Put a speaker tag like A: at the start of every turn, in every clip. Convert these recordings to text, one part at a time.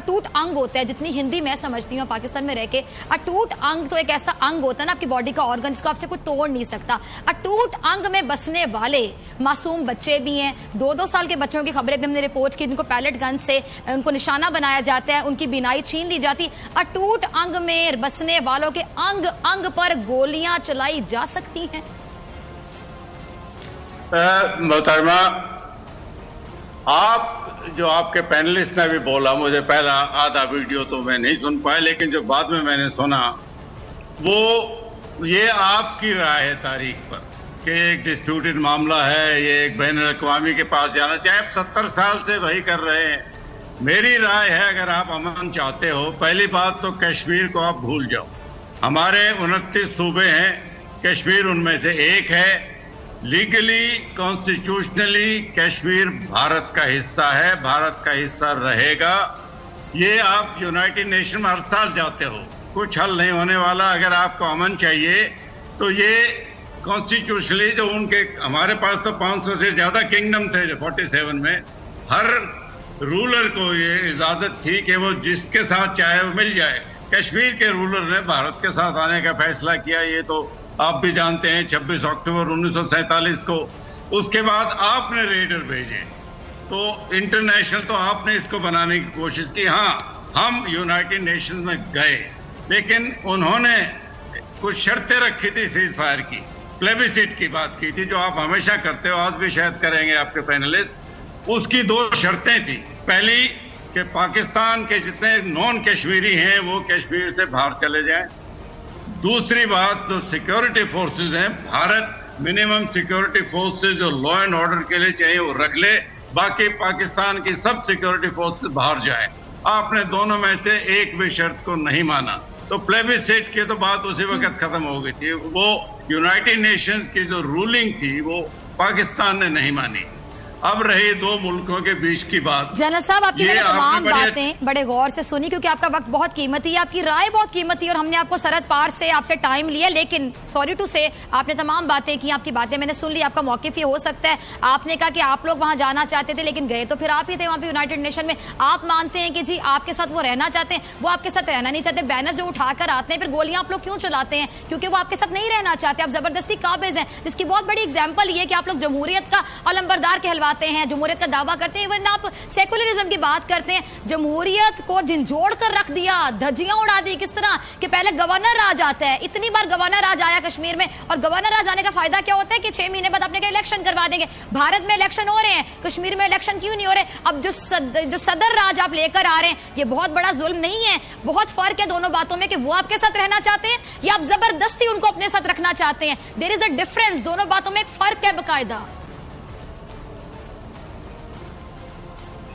A: अटूट अंग होता है, जितनी हिंदी मैं समझती हूँ पाकिस्तान में रह के, अटूट अंग तो एक ऐसा अंग होता है ना आपकी बॉडी का ऑर्गन, जिसको आपसे कोई तोड़ नहीं सकता। अटूट अंग में बसने वाले मासूम बच्चे भी हैं, 2-2 साल के बच्चों की खबरें भी हमने रिपोर्ट की, जिनको पैलेट गन से उनको निशाना बनाया जाता है, उनकी बीनाई छीन ली जाती। अटूट अंग में बसने वालों के अंग अंग पर गोलियां चलाई जा सकती हैं।
B: मोहतरमा, आप जो आपके पैनलिस्ट ने भी बोला, मुझे पहला आधा वीडियो तो मैं नहीं सुन पाया, लेकिन जो बाद में मैंने सुना वो ये आपकी राय है तारीख पर कि एक डिस्प्यूटेड मामला है, ये एक बैनुल-अक़वामी के पास जाना चाहिए। आप 70 साल से वही कर रहे हैं। मेरी राय है अगर आप अमन चाहते हो, पहली बात तो कश्मीर को आप भूल जाओ। हमारे 29 सूबे हैं, कश्मीर उनमें से एक है। लीगली कॉन्स्टिट्यूशनली कश्मीर भारत का हिस्सा है, भारत का हिस्सा रहेगा। ये आप यूनाइटेड नेशन में हर साल जाते हो, कुछ हल नहीं होने वाला। अगर आपको अमन चाहिए तो ये कॉन्स्टिट्यूशनली जो उनके, हमारे पास तो 500 से ज्यादा किंगडम थे जो 47 में, हर रूलर को ये इजाजत थी कि वो जिसके साथ चाहे वो मिल जाए। कश्मीर के रूलर ने भारत के साथ आने का फैसला किया, ये तो आप भी जानते हैं, 26 अक्टूबर 1947 को। उसके बाद आपने रेडर भेजे, तो इंटरनेशनल तो आपने इसको बनाने की कोशिश की। हाँ, हम यूनाइटेड नेशंस में गए, लेकिन उन्होंने कुछ शर्तें रखी थी सीज फायर की, प्लेबिसिट की बात की थी, जो आप हमेशा करते हो, आज भी शायद करेंगे आपके पैनलिस्ट। उसकी 2 शर्तें थी। पहली कि पाकिस्तान के जितने नॉन कश्मीरी हैं वो कश्मीर से बाहर चले जाएं। दूसरी बात, जो सिक्योरिटी फोर्सेस हैं, भारत मिनिमम सिक्योरिटी फोर्सेस जो लॉ एंड ऑर्डर के लिए चाहिए वो रख ले, बाकी पाकिस्तान की सब सिक्योरिटी फोर्सेस बाहर जाएं। आपने दोनों में से एक भी शर्त को नहीं माना, तो प्लेबिसिट की तो बात उसी वक्त खत्म हो गई थी। वो यूनाइटेड नेशंस की जो रूलिंग थी वो पाकिस्तान ने नहीं मानी। अब रही 2 मुल्कों के बीच की बात।
A: जनरल साहब, आपकी मैंने तमाम बातें बड़े गौर से सुनी, क्योंकि आपका वक्त बहुत कीमती है, आपकी राय बहुत कीमती है, और हमने आपको सरहद पार से आपसे टाइम लिया, लेकिन सॉरी टू से आपने तमाम बातें की, आपकी बातें मैंने सुन ली। आपका मौक़िफ़ ये हो सकता है, आपने कहा कि आप लोग वहां जाना चाहते थे, लेकिन गए तो फिर आप ही थे वहां पे यूनाइटेड नेशन में। आप मानते हैं कि जी आपके साथ वो रहना चाहते हैं, वो आपके साथ रहना नहीं चाहते। बैनर जो उठाकर आते हैं, फिर गोलियां आप लोग क्यों चलाते हैं? क्योंकि वो आपके साथ नहीं रहना चाहते, आप जबरदस्ती काबिज हैं। जिसकी बहुत बड़ी एग्जाम्पल ये है कि आप लोग जमहूरियत का अलंबरदार कहलवाते हैं, जमहूरियत का दावा करते हैं, वरना आप सेकुलरिज्म की बात करते हैं। जमहूरियत को झिंझोड़ कर रख दिया, धज्जियां उड़ा दी। किस तरह कि पहले गवर्नर राज आता है, इतनी बार गवर्नर राज आया कश्मीर में, और गवर्नर राज आने का फायदा क्या होता है कि 6 महीने बाद अपने का इलेक्शन करवा देंगे। भारत में इलेक्शन हो रहे हैं, कश्मीर में इलेक्शन क्यों नहीं हो रहे? अब जो सदर राज आप लेकर आ रहे हैं, ये बहुत बड़ा जुल्म नहीं है? बहुत फर्क है दोनों बातों में कि वो आपके साथ रहना चाहते हैं या आप जबरदस्ती उनको अपने साथ रखना चाहते हैं। देयर इज अ डिफरेंस, दोनों बातों में एक फर्क है बकायदा।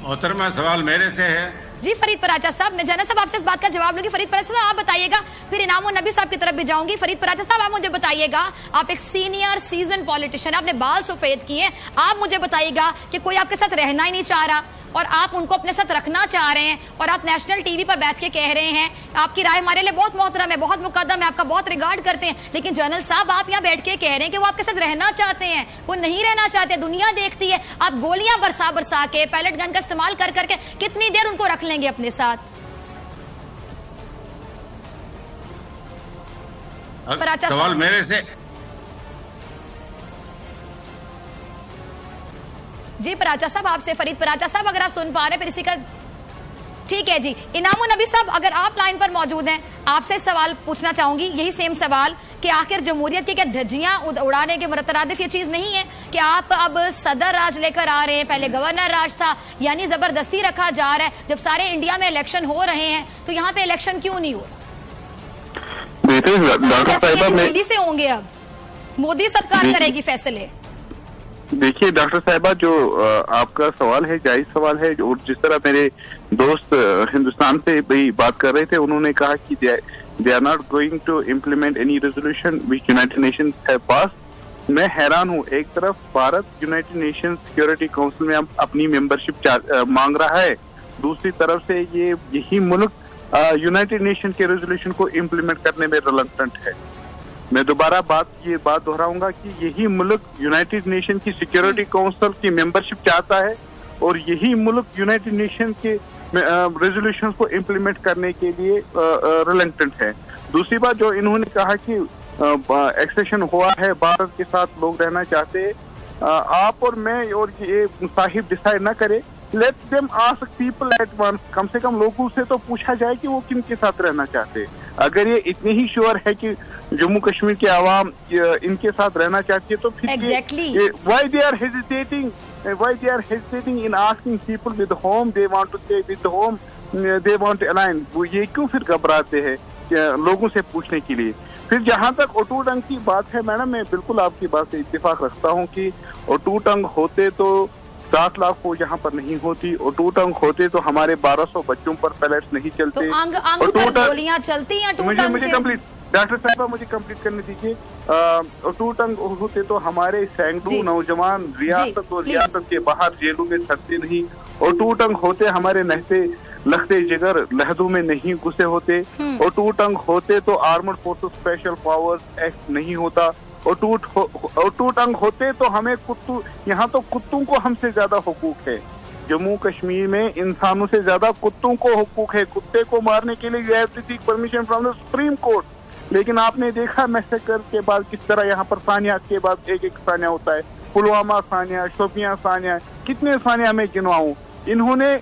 B: मोहतरमा, सवाल मेरे से है।
A: जी फरीद पराचा साहब, मैं जनरल साहब आपसे इस बात का जवाब लूंगी। फरीद पराचा साहब आप बताइएगा, फिर इनामुल नबी साहब की तरफ भी जाऊंगी। फरीद पराचा साहब, आप मुझे बताइएगा, आप एक सीनियर सीजन पॉलिटिशियन, आपने बाल सफेद किए, आप मुझे बताइएगा कि कोई आपके साथ रहना ही नहीं चाह रहा और आप उनको अपने साथ रखना चाह रहे हैं, और आप नेशनल टीवी पर बैठ के कह रहे हैं, आपकी राय हमारे लिए बहुत मोहतरम है, बहुत मुकद्दम है, आपका बहुत रिगार्ड करते हैं, लेकिन जनरल साहब आप यहाँ बैठ के कह रहे हैं कि वो आपके साथ रहना चाहते हैं, वो नहीं रहना चाहते। दुनिया देखती है, आप गोलियां बरसा बरसा के, पैलेट गन का इस्तेमाल कर करके कितनी देर उनको रख लेंगे अपने साथ?
B: सवाल मेरे से।
A: जी पराचा साहब, आपसे फरीद पराचा साहब, अगर आप सुन पा रहे हैं, फिर इसी का ठीक है जी। इनामुल नबी साहब, अगर आप लाइन पर मौजूद हैं, आपसे सवाल पूछना चाहूंगी, यही सेम सवाल कि आखिर जमहूरियत की क्या धज्जियां उड़ाने के मुतरादिफ ये चीज नहीं है कि आप अब सदर राज लेकर आ रहे हैं? पहले गवर्नर राज था, यानी जबरदस्ती रखा जा रहा है। जब सारे इंडिया में इलेक्शन हो रहे हैं तो यहाँ पे इलेक्शन क्यों नहीं हो रहा? दिल्ली से होंगे, अब मोदी सरकार करेगी फैसले।
C: देखिए डॉक्टर साहिबा, जो आपका सवाल है जायज सवाल है, और जिस तरह मेरे दोस्त हिंदुस्तान से भी बात कर रहे थे, उन्होंने कहा कि they are not going to implement any resolution which United Nations have passed. मैं हैरान हूँ, एक तरफ Bharat United Nation security council में अपनी मेंबरशिप मांग रहा है, दूसरी तरफ से यही मुल्क यूनाइटेड नेशन के रेजोल्यूशन को इम्प्लीमेंट करने में रिलक्टेंट है। मैं दोबारा ये बात दोहराऊंगा कि यही मुल्क यूनाइटेड नेशन की सिक्योरिटी काउंसिल की मेंबरशिप चाहता है, और यही मुल्क यूनाइटेड नेशन के रेजोल्यूशन को इम्प्लीमेंट करने के लिए रिलेक्टेंट है। दूसरी बात जो इन्होंने कहा कि एक्सेशन हुआ है, भारत के साथ लोग रहना चाहते हैं, आप और मैं और ये साहिब डिसाइड ना करे, let them ask people at once, कम से कम लोगों से तो पूछा जाए कि वो किन के साथ रहना चाहते हैं। अगर ये इतनी ही श्योर है कि जम्मू कश्मीर के आवाम इनके साथ रहना चाहती है तो फिर why they are hesitating in asking people with home they want to stay with home they want align, वो ये क्यों फिर घबराते हैं लोगों से पूछने के लिए। फिर जहां तक ओटू टंग की बात है मैडम, मैं बिल्कुल आपकी बात से इत्तेफाक रखता हूं कि ओटू टंग होते तो 7 लाख फौज यहाँ पर नहीं होती, ओटू टंग होते तो हमारे 1200 बच्चों पर पैलेट्स नहीं चलते,
A: तो गोलियां चलती हैं।
C: मुझे कंप्लीट डॉक्टर साहबा मुझे कंप्लीट करने दीजिए। ओटू टंग होते तो हमारे सैकड़ों नौजवान रियासत और रियासत के बाहर जेलों में सड़ते नहीं, ओटू टंग होते हमारे नहते लखते जिगर लहदों में नहीं घुसे होते, ओटू टंग होते तो armoured forces special powers act नहीं होता, ओटू टंग होते तो हमें कुत्तू, यहाँ तो कुत्तों को हमसे ज्यादा हुकूक है। जम्मू कश्मीर में इंसानों से ज्यादा कुत्तों को हुकूक है। कुत्ते को मारने के लिए you have to seek permission from the Supreme Court, लेकिन आपने देखा मैसेकर के बाद किस तरह यहाँ पर सानिया के बाद एक सानिया होता है, पुलवामा सानिया, शोपियां सानिया, कितने सानिया में गिनवाऊं। इन्होंने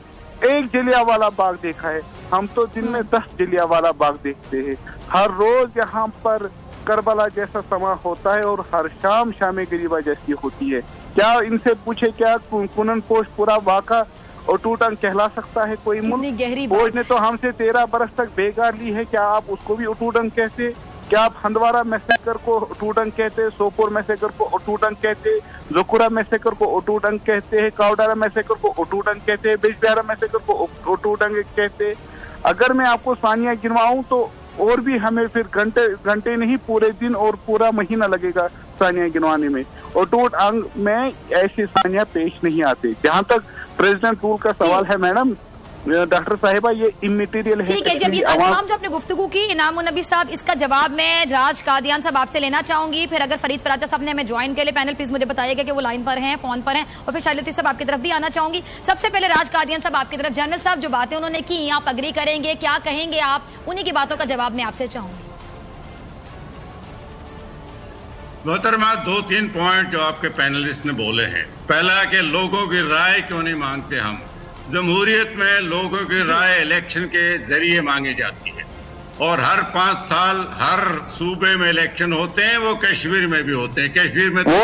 C: एक जलियांवाला बाग देखा है, हम तो दिन में 10 जलियांवाला बाग देखते हैं। हर रोज यहाँ पर करबला जैसा समा होता है और हर शाम शाम गरीबा जैसी होती है। क्या इनसे पूछे क्या कुनन पोस्ट पूरा वाक़ा ओटू टंग कहला सकता है कोई मुल्क? फौज ने तो हमसे 13 बरस तक बेगार ली है, क्या आप उसको भी ओटू टंग कहते? क्या आप हंदवाड़ा मैसेकर को ओटू टंग कहते, सोपोर मैसेकर को ओटू टंग कहते, जोकुरा मैसेकर को ओटू टंग कहते हैं, कावडारा मैसेकर को ओटू टंग कहते हैं, बिजबिहारा मैसेकर को ओटू टंग कहते? अगर मैं आपको सानिया गिनवाऊं तो और भी हमें फिर घंटे नहीं पूरे दिन और पूरा महीना लगेगा सानिया गिनवाने में। ओटू टंग में ऐसे सानिया पेश नहीं आते। जहाँ तक प्रेसिडेंट रूल का सवाल है मैडम, डॉक्टर साहिबा ये इमैटेरियल है।
A: ठीक है, जब ये तमाम जो आपने गुफ्तगू की इनामुन नबी साहब, इसका जवाब मैं राज कादियान साहब आपसे लेना चाहूंगी। फिर अगर फरीद पराचा साहब ने हमें ज्वाइन के लिए पैनल, प्लीज मुझे बताइएगा कि वो लाइन पर हैं, फोन पर हैं, और फिर शायद लतीफ साहब आपकी तरफ भी आना चाहूंगी। सबसे पहले राज कादियान साहब आपकी तरफ। जनरल साहब जो बातें उन्होंने की, आप अग्री करेंगे, क्या कहेंगे आप? उन्हीं की बातों का जवाब मैं आपसे चाहूंगी।
B: मोहतरमा, 2-3 पॉइंट जो आपके पैनलिस्ट ने बोले हैं। पहला कि लोगों की राय क्यों नहीं मांगते हम। जमहूरियत में लोगों की राय इलेक्शन के जरिए मांगी जाती है और हर 5 साल हर सूबे में इलेक्शन होते हैं, वो कश्मीर में भी होते हैं। कश्मीर में
C: वो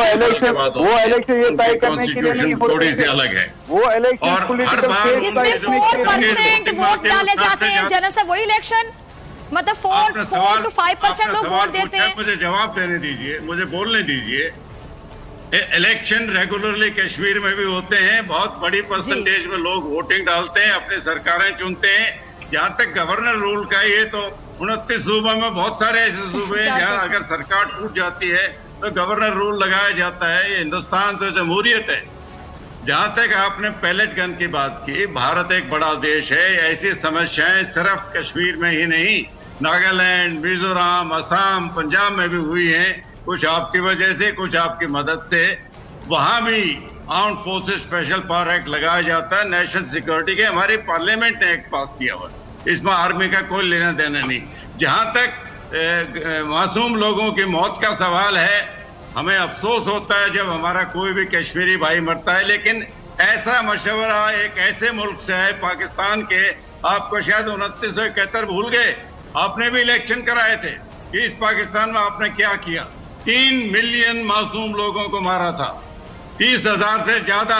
C: इलेक्शन ये तय करने के लिए नहीं होते,
B: थोड़ी सी अलग है।
C: वो इलेक्शन
B: और हर बार
A: जिसमें 4% वोट डाले जाते हैं जनरल साहब, वही इलेक्शन मतलब 4 to 5% लोग वोट देते हैं।
B: मुझे जवाब देने दीजिए, मुझे बोलने दीजिए। इलेक्शन रेगुलरली कश्मीर में भी होते हैं, बहुत बड़ी परसेंटेज में लोग वोटिंग डालते हैं, अपनी सरकारें चुनते हैं। जहाँ तक गवर्नर रूल का, ये तो 29 सूबों में बहुत सारे ऐसे सूबे हैं जहाँ अगर सरकार टूट जाती है तो गवर्नर रूल लगाया जाता है। ये हिंदुस्तान तो जमहूरियत है। जहाँ तक आपने पैलेट गन की बात की, भारत एक बड़ा देश है, ऐसी समस्याएं सिर्फ कश्मीर में ही नहीं, नागालैंड, मिजोरम, असम, पंजाब में भी हुई हैं। कुछ आपकी वजह से, कुछ आपकी मदद से। वहां भी armed forces special power act लगाया जाता है, नेशनल सिक्योरिटी के। हमारी पार्लियामेंट ने एक्ट पास किया हुआ, इसमें आर्मी का कोई लेना देना नहीं। जहां तक मासूम लोगों की मौत का सवाल है, हमें अफसोस होता है जब हमारा कोई भी कश्मीरी भाई मरता है, लेकिन ऐसा मशवरा एक ऐसे मुल्क से है, पाकिस्तान के। आपको शायद 2971 भूल गए, आपने भी इलेक्शन कराए थे कि इस पाकिस्तान में आपने क्या किया। 3 मिलियन मासूम लोगों को मारा था, 30,000 से ज्यादा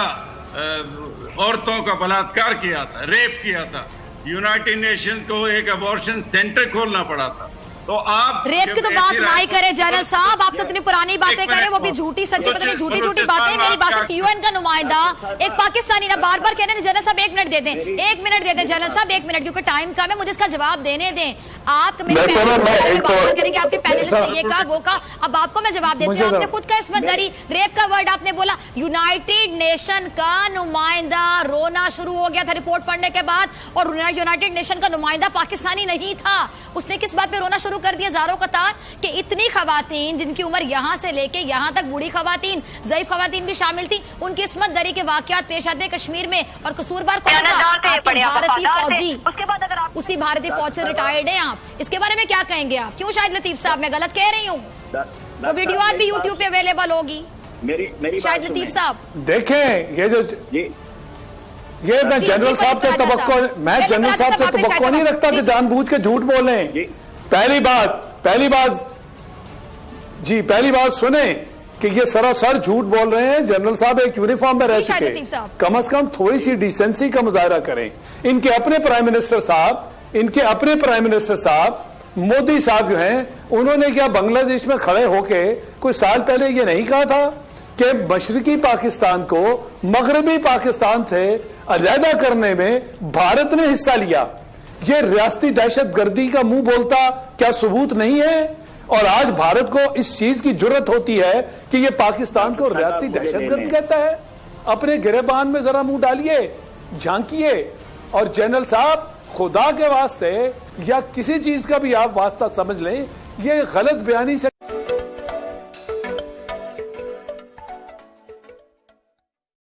B: औरतों का बलात्कार किया था, रेप किया था। यूनाइटेड नेशन को एक अबॉर्शन सेंटर खोलना पड़ा था। तो आप
A: रेप की तो बात ना ही करें जनरल साहब, आप तो इतनी पुरानी बातें करें, वो भी झूठी सच्ची, पता नहीं झूठी झूठी बातें। मेरी बात, यूएन का नुमाइंदा एक पाकिस्तानी ना बार बार कह रहे हैं जनरल साहब 1 मिनट दे दें, 1 मिनट दे दें जनरल साहब, 1 मिनट, क्योंकि टाइम कम है, मुझे इसका जवाब देने दें। आप मेरे बात करेंगे, आपके पैनलिस्ट ने ये कहा वो कहा, अब आपको मैं जवाब देती हूँ। आपने खुद का इसमत दरी रेप का वर्ड आपने बोला, यूनाइटेड नेशन का नुमाइंदा रोना शुरू हो गया था रिपोर्ट पढ़ने के बाद, और यूनाइटेड नेशन का नुमाइंदा पाकिस्तानी नहीं था। उसने किस बात पे रोना शुरू कर दिया ज़ारो कतार कि इतनी खवातीन जिनकी उम्र यहां से लेके यहां तक, बूढ़ी खवातीन, ज़ईफ खवातीन भी शामिल थी, उनकी इस्मत दरी के वाकयात पेश आते कश्मीर में, और कसूरवार कौन था? भारतीय फौजी। उसके बाद अगर आप उसी भारतीय फौज से रिटायर्ड हैं आप, इसके बारे में क्या कहेंगे आप? क्यों शाहिद लतीफ साहब, मैं गलत कह रही हूँ? वो वीडियो आज भी यूट्यूब पे अवेलेबल होगी। मेरी शाहिद लतीफ साहब
D: देखें, ये मैं जनरल साहब से तवक्को नहीं रखता कि जानबूझ के झूठ बोले। पहली बात सुने कि ये सरासर झूठ बोल रहे हैं। जनरल साहब एक यूनिफॉर्म में रह चुके, कम से कम थोड़ी सी डिसेंसी का मुजाहरा करें। इनके अपने प्राइम मिनिस्टर साहब मोदी साहब जो हैं, उन्होंने क्या बांग्लादेश में खड़े होके कुछ साल पहले ये नहीं कहा था कि मशरकी पाकिस्तान को मगरबी पाकिस्तान से अलहदा करने में भारत ने हिस्सा लिया? ये रियासती दहशतगर्दी का मुंह बोलता क्या सबूत नहीं है? और आज भारत को इस चीज की जुर्रत होती है कि ये पाकिस्तान को रियासती दहशतगर्द कहता है? अपने गिरेबान में जरा मुंह डालिए, झांकिए। और जनरल साहब, खुदा के वास्ते या किसी चीज का भी आप वास्ता समझ लें, ये गलत बयानी से